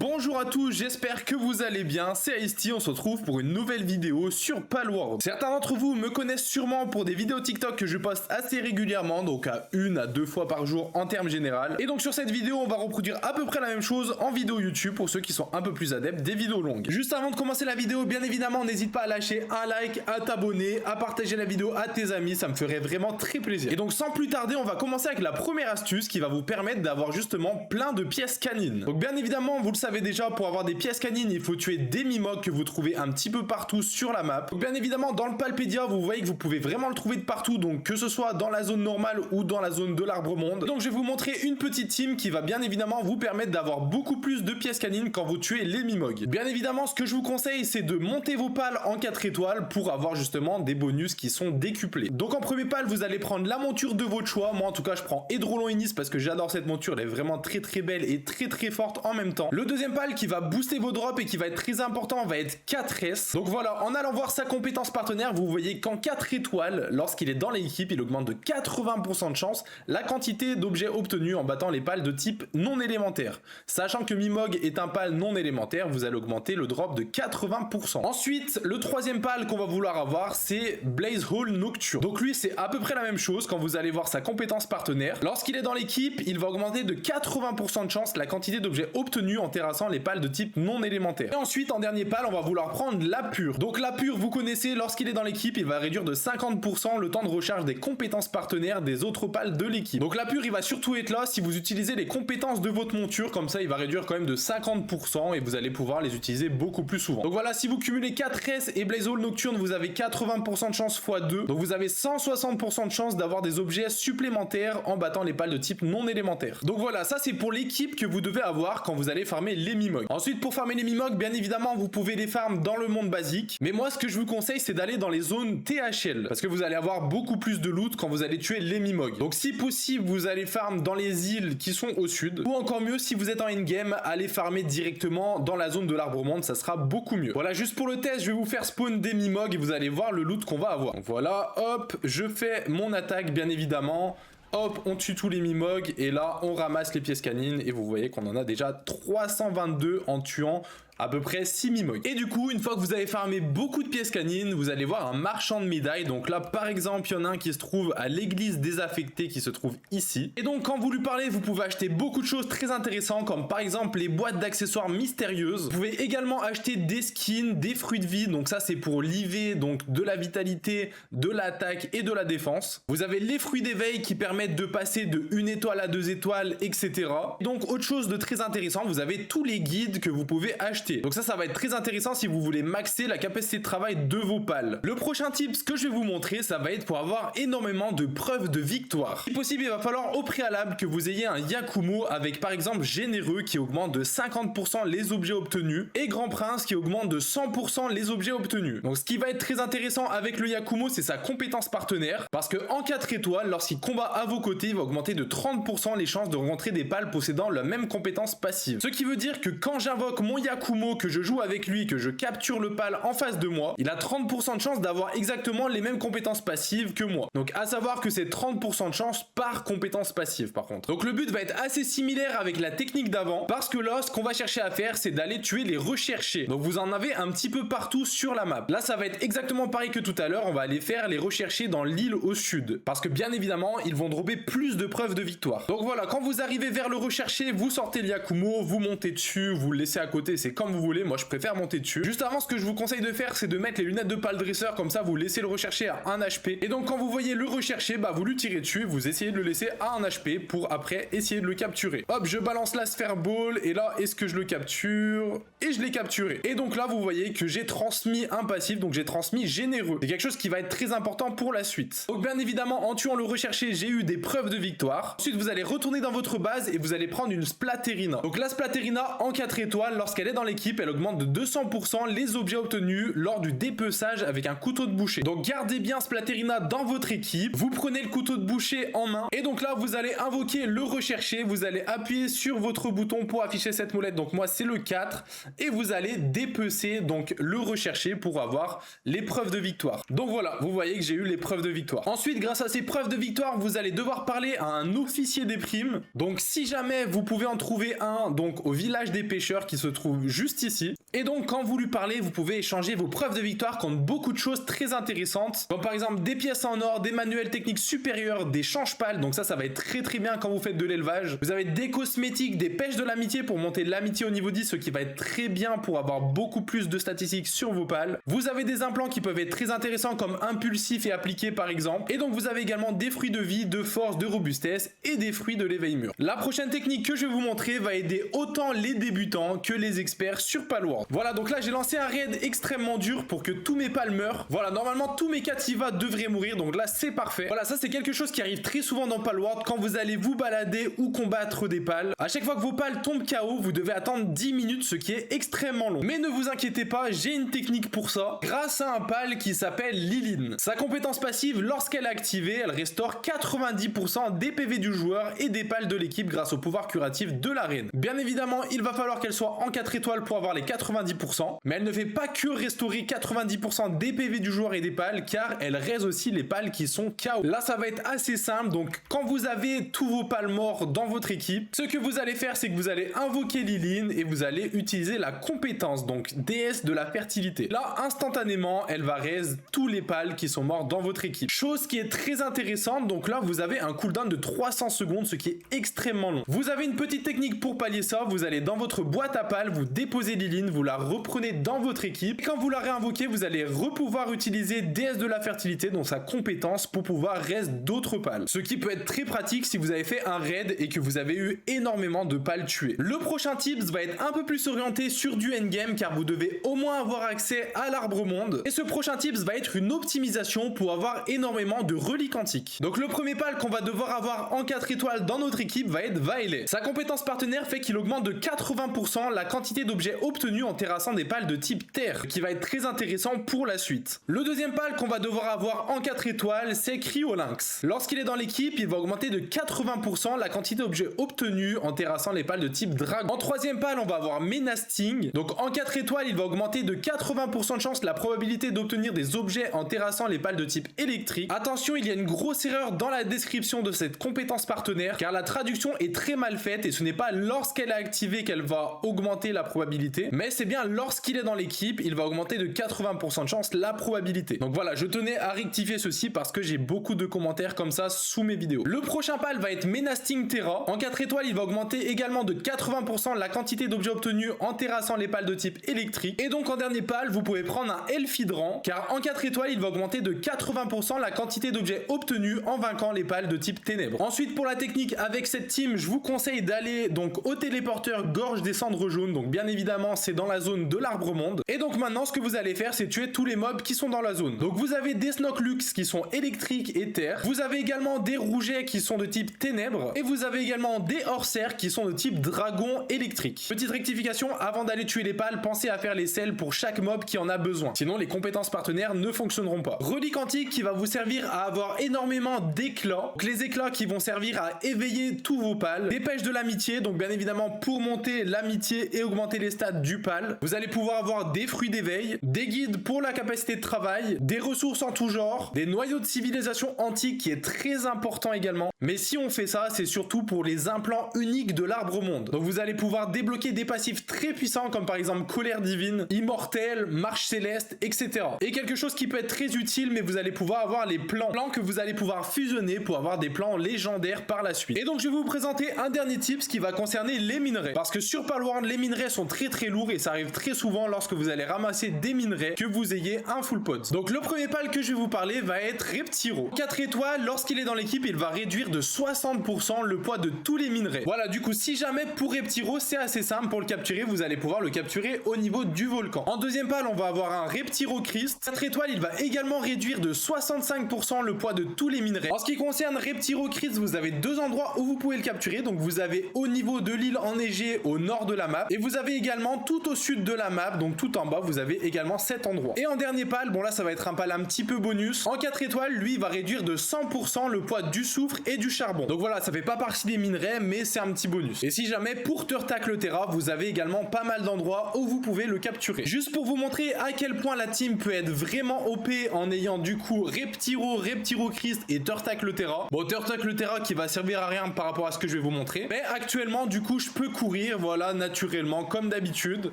Bonjour à tous, j'espère que vous allez bien, c'est Ice-T, on se retrouve pour une nouvelle vidéo sur Palworld. Certains d'entre vous me connaissent sûrement pour des vidéos TikTok que je poste assez régulièrement, donc à 1 à 2 fois par jour en termes général. Et donc sur cette vidéo, on va reproduire à peu près la même chose en vidéo YouTube pour ceux qui sont un peu plus adeptes des vidéos longues. Juste avant de commencer la vidéo, bien évidemment, n'hésite pas à lâcher un like, à t'abonner, à partager la vidéo à tes amis, ça me ferait vraiment très plaisir. Et donc sans plus tarder, on va commencer avec la première astuce qui va vous permettre d'avoir justement plein de pièces canines. Donc bien évidemment, vous le savez déjà, pour avoir des pièces canines, il faut tuer des Mimogs que vous trouvez un petit peu partout sur la map. Donc bien évidemment, dans le Palpedia, vous voyez que vous pouvez vraiment le trouver de partout, donc que ce soit dans la zone normale ou dans la zone de l'arbre-monde. Donc je vais vous montrer une petite team qui va bien évidemment vous permettre d'avoir beaucoup plus de pièces canines quand vous tuez les Mimogs. Bien évidemment, ce que je vous conseille, c'est de monter vos pales en 4 étoiles pour avoir justement des bonus qui sont décuplés. Donc en premier pal, vous allez prendre la monture de votre choix. Moi en tout cas, je prends Hydrolon Inis parce que j'adore cette monture, elle est vraiment très belle et très forte en même temps. Le deuxième pal qui va booster vos drops et qui va être très important va être 4S. Donc voilà, en allant voir sa compétence partenaire, vous voyez qu'en 4 étoiles, lorsqu'il est dans l'équipe, il augmente de 80% de chance la quantité d'objets obtenus en battant les pales de type non élémentaire. Sachant que Mimog est un pal non élémentaire, vous allez augmenter le drop de 80%. Ensuite, le troisième pal qu'on va vouloir avoir, c'est Blaze Hole Nocturne. Donc lui, c'est à peu près la même chose quand vous allez voir sa compétence partenaire. Lorsqu'il est dans l'équipe, il va augmenter de 80% de chance la quantité d'objets obtenus en terrassant les pales de type non élémentaire. Et ensuite, en dernier pal, on va vouloir prendre la pure. Donc la pure, vous connaissez, lorsqu'il est dans l'équipe, il va réduire de 50% le temps de recharge des compétences partenaires des autres pales de l'équipe. Donc la pure, il va surtout être là si vous utilisez les compétences de votre monture, comme ça il va réduire quand même de 50% et vous allez pouvoir les utiliser beaucoup plus souvent. Donc voilà, si vous cumulez 4S et Blaze Hole Nocturne, vous avez 80% de chance x 2, donc vous avez 160% de chance d'avoir des objets supplémentaires en battant les pales de type non élémentaire. Donc voilà, ça c'est pour l'équipe que vous devez avoir quand vous allez farmer les Mimogs. Ensuite, pour farmer les Mimogs, bien évidemment, vous pouvez les farm dans le monde basique, mais moi ce que je vous conseille, c'est d'aller dans les zones THL, parce que vous allez avoir beaucoup plus de loot quand vous allez tuer les Mimogs. Donc si possible, vous allez farm dans les îles qui sont au sud, ou encore mieux, si vous êtes en endgame, allez farmer directement dans la zone de l'arbre-monde, ça sera beaucoup mieux. Voilà, juste pour le test, je vais vous faire spawn des Mimogs et vous allez voir le loot qu'on va avoir. Donc voilà, hop, je fais mon attaque, bien évidemment. Hop, on tue tous les Mimogs et là, on ramasse les pièces canines et vous voyez qu'on en a déjà 322 en tuant à peu près 6 Mimogs. Et du coup, une fois que vous avez farmé beaucoup de pièces canines, vous allez voir un marchand de médailles. Donc là, par exemple, il y en a un qui se trouve à l'église désaffectée qui se trouve ici. Et donc, quand vous lui parlez, vous pouvez acheter beaucoup de choses très intéressantes, comme par exemple les boîtes d'accessoires mystérieuses. Vous pouvez également acheter des skins, des fruits de vie. Donc ça, c'est pour l'IV, donc de la vitalité, de l'attaque et de la défense. Vous avez les fruits d'éveil qui permettent de passer de 1 étoile à 2 étoiles, etc. Donc, autre chose de très intéressant, vous avez tous les guides que vous pouvez acheter. Donc ça va être très intéressant si vous voulez maxer la capacité de travail de vos pales. Le prochain tip, ce que je vais vous montrer, ça va être pour avoir énormément de preuves de victoire. Si possible, il va falloir au préalable que vous ayez un Yakumo avec par exemple Généreux qui augmente de 50% les objets obtenus et Grand Prince qui augmente de 100% les objets obtenus. Donc ce qui va être très intéressant avec le Yakumo, c'est sa compétence partenaire, parce que en 4 étoiles, lorsqu'il combat à vos côtés, il va augmenter de 30% les chances de rencontrer des pales possédant la même compétence passive. Ce qui veut dire que quand j'invoque mon Yakumo, que je joue avec lui, que je capture le pal en face de moi, il a 30% de chance d'avoir exactement les mêmes compétences passives que moi. Donc à savoir que c'est 30% de chance par compétence passive par contre. Donc le but va être assez similaire avec la technique d'avant, parce que là ce qu'on va chercher à faire, c'est d'aller tuer les recherchés. Donc vous en avez un petit peu partout sur la map. Là ça va être exactement pareil que tout à l'heure, on va aller faire les recherchés dans l'île au sud, parce que bien évidemment ils vont dropper plus de preuves de victoire. Donc voilà, quand vous arrivez vers le recherché, vous sortez le Yakumo, vous montez dessus, vous le laissez à côté, c'est comme vous voulez, moi je préfère monter dessus. Juste avant, ce que je vous conseille de faire, c'est de mettre les lunettes de pal dresseur, comme ça vous laissez le rechercher à 1 HP, et donc quand vous voyez le rechercher, bah vous lui tirez dessus, vous essayez de le laisser à 1 HP pour après essayer de le capturer. Hop, je balance la sphère ball, et là, est-ce que je le capture? Et je l'ai capturé. Et donc là, vous voyez que j'ai transmis un passif, donc j'ai transmis Généreux. C'est quelque chose qui va être très important pour la suite. Donc bien évidemment, en tuant le recherché, j'ai eu des preuves de victoire. Ensuite, vous allez retourner dans votre base et vous allez prendre une Splaterina. Donc la Splaterina en 4 étoiles, lorsqu'elle est dans l'équipe, elle augmente de 200% les objets obtenus lors du dépeçage avec un couteau de boucher. Donc gardez bien Splaterina dans votre équipe, vous prenez le couteau de boucher en main, et donc là vous allez invoquer le recherché, vous allez appuyer sur votre bouton pour afficher cette molette, donc moi c'est le 4, et vous allez dépecer, donc le rechercher pour avoir les preuves de victoire. Donc voilà, vous voyez que j'ai eu les preuves de victoire. Ensuite, grâce à ces preuves de victoire, vous allez devoir parler à un officier des primes. Donc si jamais vous pouvez en trouver un, donc au village des pêcheurs qui se trouve juste ici. Et donc quand vous lui parlez, vous pouvez échanger vos preuves de victoire contre beaucoup de choses très intéressantes, comme par exemple des pièces en or, des manuels techniques supérieurs, des change-pales, donc ça va être très bien quand vous faites de l'élevage. Vous avez des cosmétiques, des pêches de l'amitié pour monter l'amitié au niveau 10, ce qui va être très bien pour avoir beaucoup plus de statistiques sur vos pales. Vous avez des implants qui peuvent être très intéressants comme impulsif et appliqué par exemple. Et donc vous avez également des fruits de vie, de force, de robustesse et des fruits de l'éveil mûr. La prochaine technique que je vais vous montrer va aider autant les débutants que les experts sur Palworld. Voilà, donc là j'ai lancé un raid extrêmement dur pour que tous mes pales meurent. Voilà, normalement tous mes Cativa devraient mourir, donc là c'est parfait. Voilà, ça c'est quelque chose qui arrive très souvent dans Palworld quand vous allez vous balader ou combattre des pales. À chaque fois que vos pales tombent KO, vous devez attendre 10 minutes, ce qui est extrêmement long. Mais ne vous inquiétez pas, j'ai une technique pour ça, grâce à un pal qui s'appelle Liline. Sa compétence passive, lorsqu'elle est activée, elle restaure 90% des PV du joueur et des pales de l'équipe grâce au pouvoir curatif de l'arène. Bien évidemment, il va falloir qu'elle soit en 4 étoiles pour avoir les 90%, mais elle ne fait pas que restaurer 90% des PV du joueur et des pales, car elle raise aussi les pales qui sont KO. Là, ça va être assez simple, donc quand vous avez tous vos pales morts dans votre équipe, ce que vous allez faire, c'est que vous allez invoquer Liline et vous allez utiliser la compétence, donc déesse de la fertilité. Là, instantanément, elle va raise tous les pales qui sont morts dans votre équipe. Chose qui est très intéressante, donc là, vous avez un cooldown de 300 secondes, ce qui est extrêmement long. Vous avez une petite technique pour pallier ça, vous allez dans votre boîte à pales, vous déposez Liline, vous la reprenez dans votre équipe. Et quand vous la réinvoquez, vous allez pouvoir utiliser déesse de la fertilité, donc sa compétence, pour pouvoir raise d'autres pales. Ce qui peut être très pratique si vous avez fait un raid et que vous avez eu énormément de pales tuées. Le prochain tips va être un peu plus orienté sur du endgame, car vous devez au moins avoir accès à l'arbre monde. Et ce prochain tips va être une optimisation pour avoir énormément de reliques antiques. Donc le premier pal qu'on va devoir avoir en 4 étoiles dans notre équipe va être Vaele. Sa compétence partenaire fait qu'il augmente de 80% la quantité d'objets obtenus en terrassant des pales de type terre, qui va être très intéressant pour la suite. Le deuxième pal qu'on va devoir avoir en 4 étoiles, c'est Cryolynx. Lorsqu'il est dans l'équipe, il va augmenter de 80% la quantité d'objets obtenus en terrassant les pales de type dragon. En troisième pal, on va avoir Menasting. Donc en 4 étoiles, il va augmenter de 80% de chance la probabilité d'obtenir des objets en terrassant les pales de type électrique. Attention, il y a une grosse erreur dans la description de cette compétence partenaire, car la traduction est très mal faite et ce n'est pas lorsqu'elle est activée qu'elle va augmenter la probabilité, mais c'est bien lorsqu'il est dans l'équipe, il va augmenter de 80% de chance la probabilité. Donc voilà, je tenais à rectifier ceci parce que j'ai beaucoup de commentaires comme ça sous mes vidéos. Le prochain pal va être Menasting Terra. En 4 étoiles, il va augmenter également de 80% la quantité d'objets obtenus en terrassant les pales de type électrique. Et donc en dernier pal, vous pouvez prendre un Elfhydran, car en 4 étoiles, il va augmenter de 80% la quantité d'objets obtenus en vainquant les pales de type ténèbres. Ensuite, pour la technique avec cette team, je vous conseille d'aller donc au téléporteur Gorge des Cendres Jaunes. Donc bien évidemment, c'est dans la zone de l'arbre monde. Et donc maintenant, ce que vous allez faire, c'est tuer tous les mobs qui sont dans la zone. Donc vous avez des Snorklux qui sont électriques et terre. Vous avez également des Rougets qui sont de type ténèbres. Et vous avez également des Orsers qui sont de type dragon électrique. Petite rectification, avant d'aller tuer les pales, pensez à faire les selles pour chaque mob qui en a besoin. Sinon, les compétences partenaires ne fonctionneront pas. Relique antique qui va vous servir à avoir énormément d'éclats. Donc les éclats qui vont servir à éveiller tous vos pales. Des pêches de l'amitié, donc bien évidemment pour monter l'amitié et augmenter les stats du pal. Vous allez pouvoir avoir des fruits d'éveil, des guides pour la capacité de travail, des ressources en tout genre, des noyaux de civilisation antique qui est très important également. Mais si on fait ça, c'est surtout pour les implants uniques de l'arbre monde. Donc vous allez pouvoir débloquer des passifs très puissants comme par exemple colère divine, immortel, marche céleste, etc. Et quelque chose qui peut être très utile, mais vous allez pouvoir avoir les plans que vous allez pouvoir fusionner pour avoir des plans légendaires par la suite. Et donc je vais vous présenter un dernier tips qui va concerner les minerais. Parce que sur Palworld, les minerais sont très lourds et ça arrive très souvent lorsque vous allez ramasser des minerais que vous ayez un full pot. Donc le premier pal que je vais vous parler va être Reptiro. 4 étoiles, lorsqu'il est dans l'équipe, il va réduire de 60% le poids de tous les minerais. Voilà, du coup, si jamais pour Reptiro, c'est assez simple pour le capturer, vous allez pouvoir le capturer au niveau du volcan. En deuxième pal, on va avoir un Reptiro Christ. 4 étoiles, il va également réduire de 65% le poids de tous les minerais. En ce qui concerne Reptiro Christ, vous avez deux endroits où vous pouvez le capturer. Donc vous avez au niveau de l'île enneigée au nord de la map et vous avez également tout au sud de la map, donc tout en bas, vous avez également cet endroit. Et en dernier pal, bon là ça va être un pal un petit peu bonus. En 4 étoiles, lui il va réduire de 100% le poids du soufre et du charbon. Donc voilà, ça fait pas partie des minerais, mais c'est un petit bonus. Et si jamais pour Turtak le Terra, vous avez également pas mal d'endroits où vous pouvez le capturer. Juste pour vous montrer à quel point la team peut être vraiment OP en ayant du coup Reptiro, Reptiro-Christ et Turtak le Terra. Bon, Turtak le Terra qui va servir à rien par rapport à ce que je vais vous montrer. Mais actuellement, du coup, je peux courir, voilà, naturellement, comme d'habitude.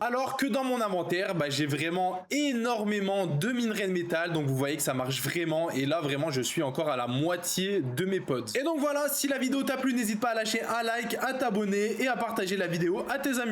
Alors que dans mon inventaire, bah, j'ai vraiment énormément de minerais de métal. Donc vous voyez que ça marche vraiment. Et là, vraiment, je suis encore à la moitié de mes pods. Et donc voilà, si la vidéo t'a plu, n'hésite pas à lâcher un like, à t'abonner et à partager la vidéo à tes amis.